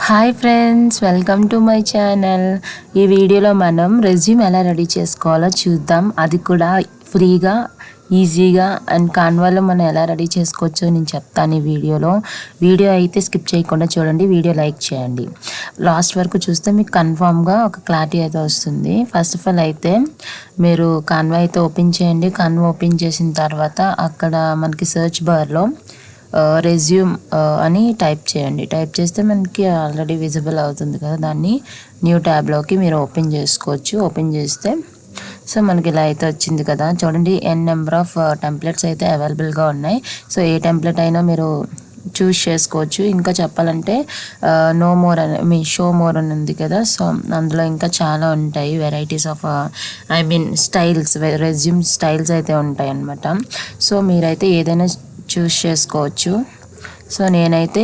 Hi friends, welcome to my channel. ఈ వీడియోలో మనం రెజ్యూమ్ ఎలా రెడీ చేసుకోవాలో చూద్దాం. అది కూడా ఫ్రీగా, ఈజీగా అండ్ కాన్వాలో మనం ఎలా రెడీ చేసుకోవచ్చో నేను చెప్తాను ఈ వీడియోలో. వీడియో అయితే స్కిప్ చేయకుండా చూడండి, వీడియో లైక్ చేయండి. లాస్ట్ వరకు చూస్తే మీకు కన్ఫామ్గా ఒక క్లారిటీ అయితే వస్తుంది. ఫస్ట్ ఆఫ్ ఆల్ అయితే మీరు కాన్వా అయితే ఓపెన్ చేయండి. కాన్వా ఓపెన్ చేసిన తర్వాత అక్కడ మనకి సెర్చ్ బార్లో రెజ్యూమ్ అని టైప్ చేయండి. టైప్ చేస్తే మనకి ఆల్రెడీ విజిబుల్ అవుతుంది కదా, దాన్ని న్యూ ట్యాబ్లోకి మీరు ఓపెన్ చేసుకోవచ్చు. ఓపెన్ చేస్తే సో మనకి ఇలా అయితే వచ్చింది కదా, చూడండి ఎన్ నెంబర్ ఆఫ్ టెంప్లెట్స్ అయితే అవైలబుల్గా ఉన్నాయి. సో ఏ టెంప్లెట్ అయినా మీరు చూస్ చేసుకోవచ్చు. ఇంకా చెప్పాలంటే నో మోర్ అని మీ షో మోర్ అని ఉంది కదా, సో అందులో ఇంకా చాలా ఉంటాయి varieties of styles, resume styles అయితే ఉంటాయి అన్నమాట. సో మీరైతే ఏదైనా చూస్ చేసుకోవచ్చు. సో నేనైతే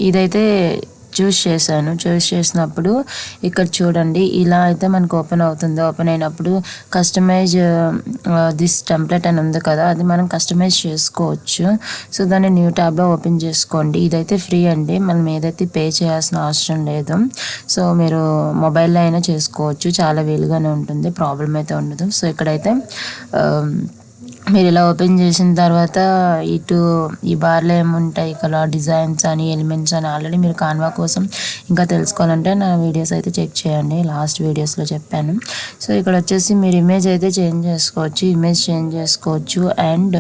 ఇదైతే చూస్ చేసినప్పుడు ఇక్కడ చూడండి ఇలా అయితే మనకు ఓపెన్ అవుతుంది. ఓపెన్ అయినప్పుడు కస్టమైజ్ దిస్ టెంప్లెట్ అని ఉంది కదా, అది మనం కస్టమైజ్ చేసుకోవచ్చు. సో దాన్ని న్యూ ట్యాబ్లో ఓపెన్ చేసుకోండి. ఇదైతే ఫ్రీ అండి, మనం ఏదైతే పే చేయాల్సిన అవసరం లేదు. సో మీరు మొబైల్లో అయినా చేసుకోవచ్చు, చాలా వీలుగానే ఉంటుంది, ప్రాబ్లం అయితే ఉండదు. సో ఇక్కడైతే మీరు ఇలా ఓపెన్ చేసిన తర్వాత ఇటు ఈ బార్లో ఏముంటాయి ఇక్కడ డిజైన్స్ అని, ఎలిమెంట్స్ అని. ఆల్రెడీ మీరు కాన్వా కోసం ఇంకా తెలుసుకోవాలంటే నా వీడియోస్ అయితే చెక్ చేయండి, లాస్ట్ వీడియోస్లో చెప్పాను. సో ఇక్కడ వచ్చేసి మీరు ఇమేజ్ అయితే చేంజ్ చేసుకోవచ్చు. అండ్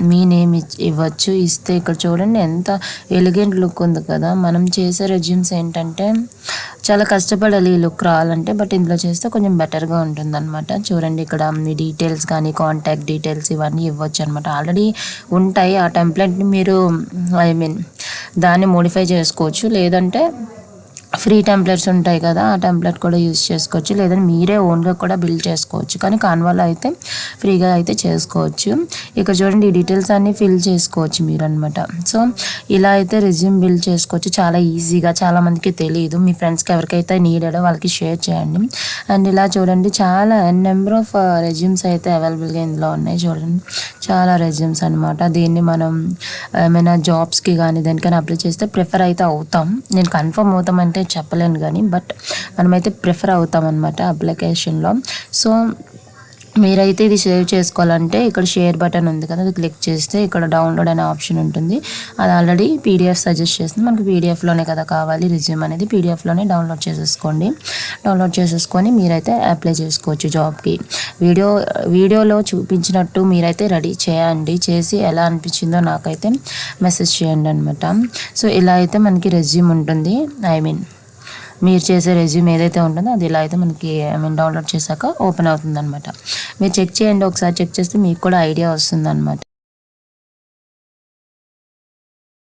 మీ నేమ్ ఇవ్వచ్చు. ఇస్తే ఇక్కడ చూడండి ఎంత ఎలిగెంట్ లుక్ ఉంది కదా. మనం చేసే రెజ్యూమ్స్ ఏంటంటే చాలా కష్టపడాలి ఈ లుక్ రావాలంటే, బట్ ఇందులో చేస్తే కొంచెం బెటర్గా ఉంటుంది అనమాట. చూడండి ఇక్కడ మీ డీటెయిల్స్ కానీ, కాంటాక్ట్ డీటెయిల్స్ ఇవన్నీ ఇవ్వచ్చు అనమాట. ఆల్రెడీ ఉంటాయి ఆ టెంప్లెట్ని మీరు దాన్ని మోడిఫై చేసుకోవచ్చు. లేదంటే ఫ్రీ టెంప్లెట్స్ ఉంటాయి కదా, ఆ టెంప్లెట్ కూడా యూజ్ చేసుకోవచ్చు. లేదంటే మీరే ఓన్గా కూడా బిల్డ్ చేసుకోవచ్చు. కానీ కాన్వాలో అయితే ఫ్రీగా అయితే చేసుకోవచ్చు. ఇక్కడ చూడండి ఈ డీటెయిల్స్ అన్నీ ఫిల్ చేసుకోవచ్చు మీరు అనమాట. సో ఇలా అయితే రెజ్యూమ్ బిల్డ్ చేసుకోవచ్చు చాలా ఈజీగా. చాలామందికి తెలియదు. మీ ఫ్రెండ్స్కి ఎవరికైతే నీడెడో వాళ్ళకి షేర్ చేయండి. అండ్ ఇలా చూడండి చాలా నెంబర్ ఆఫ్ రెజ్యూమ్స్ అయితే అవైలబుల్గా ఇందులో ఉన్నాయి. చూడండి చాలా రెజ్యూమ్స్ అనమాట. దీన్ని మనం ఏమైనా జాబ్స్కి కానీ దేనికైనా అప్లై చేస్తే ప్రిఫర్ అయితే అవుతాం. నేను కన్ఫర్మ్ అవుతామంటే చెప్పలేను కానీ, బట్ మనమైతే ప్రిఫర్ అవుతాం అనమాట అప్లికేషన్లో. సో మీరైతే ఇది సేవ్ చేసుకోవాలంటే ఇక్కడ షేర్ బటన్ ఉంది కదా, అది క్లిక్ చేస్తే ఇక్కడ డౌన్లోడ్ అనే ఆప్షన్ ఉంటుంది. అది ఆల్రెడీ పీడిఎఫ్ సజెస్ట్ చేస్తుంది. మనకు పీడిఎఫ్లోనే కదా కావాలి రెజ్యూమ్ అనేది, పీడిఎఫ్లోనే డౌన్లోడ్ చేసేసుకోండి. డౌన్లోడ్ చేసేసుకొని మీరైతే అప్లై చేసుకోవచ్చు జాబ్కి. వీడియోలో చూపించినట్టు మీరైతే రెడీ చేయండి. చేసి ఎలా అనిపించిందో నాకైతే మెసేజ్ చేయండి అనమాట. సో ఇలా అయితే మనకి రెజ్యూమ్ ఉంటుంది. మీరు చేసే రెజ్యూమ్ ఏదైతే ఉంటుందో అది ఇలా అయితే మనకి డౌన్లోడ్ చేశాక ఓపెన్ అవుతుంది అనమాట. మీరు చెక్ చేయండి, ఒకసారి చెక్ చేస్తే మీకు కూడా ఐడియా వస్తుంది అనమాట.